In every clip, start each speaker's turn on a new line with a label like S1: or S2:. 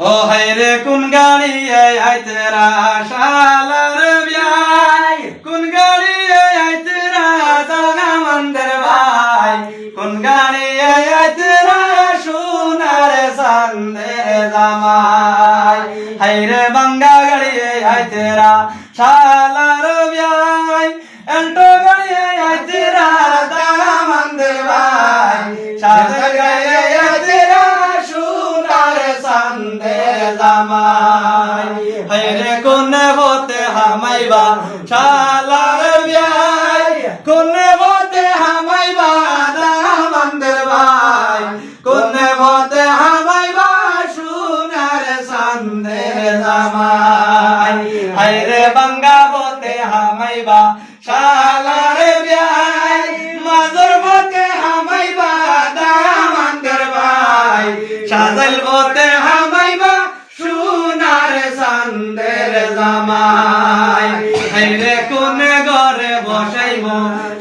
S1: ও হায়রে কোন গাড়ি আইতে রা শালার বিয়াই কোন গাড়ি আইতে রা জানা মন্দির ভাই কোন গাড়ি আইতে রা সোনার চাঁদের জামাই হায়রে বাঙ্গা গাড়ি আইতে রা শালার বিয়াই এন্টো গাড়ি আইতে রা জানা মন্দির ভাই সাদের গাড়ি আইতে রা সোনার চাঁদের জামাই হায়রে কোন হতে হামাইবা শালার বিয়াই কোন হতে হামাইবা দামানদের ভাই কোন হতে হামাইবা সোনার চাঁদের জামাই হায়রে বাঙ্গা হতে হামাইবা শালার বিয়াই মাজর হতে হামাইবা দামানদের ভাই সাজাইল হতে হামাইবা সোনার চাঁদের জামাই হায়রে কোন ঘরে বসাইব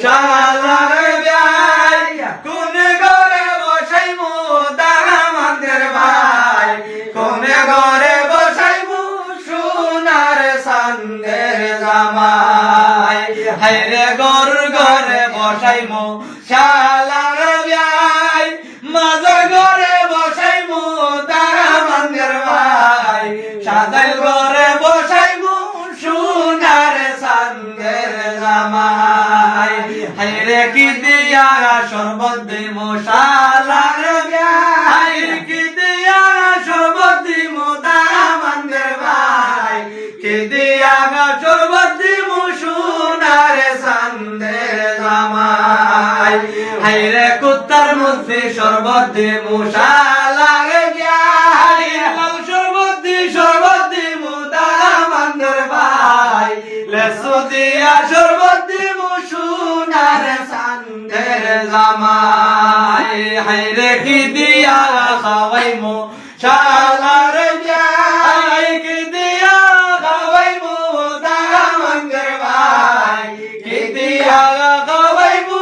S1: শালার বিয়াই কোন ঘরে বসাইব দামানদের ভাই কোন ঘরে বসাইব সোনার চাঁদের জামাই হায়রে ঘর ঘরে বসাইব শালার বিয়াই মাজর ঘরে বসাইব দামানদের ভাই সাজাইল ঘরে বসাইব সোনার চাঁদের জামাই হায়রে কি দিয়া শরবত দিব শালার বিয়াই কি দিয়া শরবত দিব দামানদের ভাই কি দিয়া শরবত দিব সোনার চাঁদের জামাই হায়রে কুত্তার মধ্যে শরবত দিব শালার বিয়াই লাল শরবত দিব দামানদের ভাই লেসু দিয়া শরবত দিব সোনার চাঁদের জামাই হায়রে কি দিয়া খাওয়াইমু শালার বিয়াই কি দিয়া খাওয়াইমু দামানদের ভাই কি দিয়া খাওয়াইমু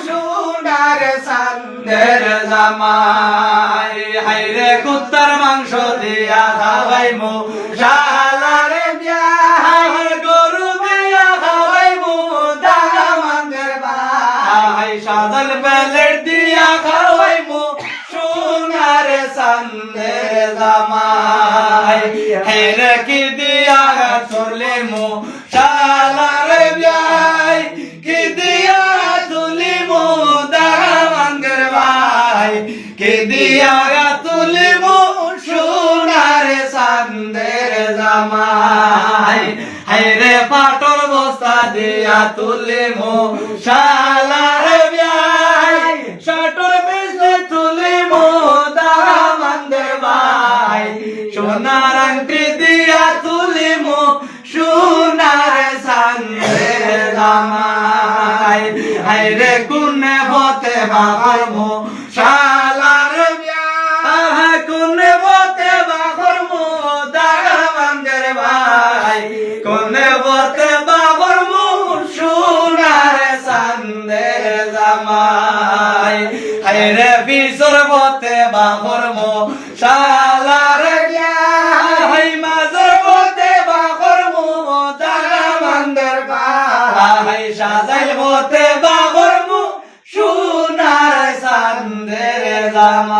S1: সোনার চাঁদের জামাই হায়রে কুত্তার মাংস দিয়া খাওয়াইমু শালার বিয়াই গরু দিয়া খাওয়াইমু দামানদের ভাই সাদল প্লেট দিয়া খাওয়াইমু সোনার চাঁদের জামাই হায়রে কি দিয়া তুলিমু শালার বিয়াই কি দিয়া তুলিমু দামানদের ভাই কি দিয়া তুলিমু সোনার চাঁদের জামাই হায়রে পাটর বস্তা দিয়া তুলিমু শালার বিয়াই শাটর বেশে তুলিমু দামানদের ভাই সোনার আংটি দিয়া তুলিমু সোনার চাঁদের জামাই হায়রে কোন হতে বাগরমু শালার বিয়াই কোন হতে বাগরমু দামানদের ভাই কোন হতে বাগরমু সোনার চাঁদের জামাই হায়রে বিসর হতে বাগরমু শালার বিয়াই মাজর হতে বাগরমু দামানদের ভাই সাজাইল হতে বাগরমু সোনার চাঁদের জামাই।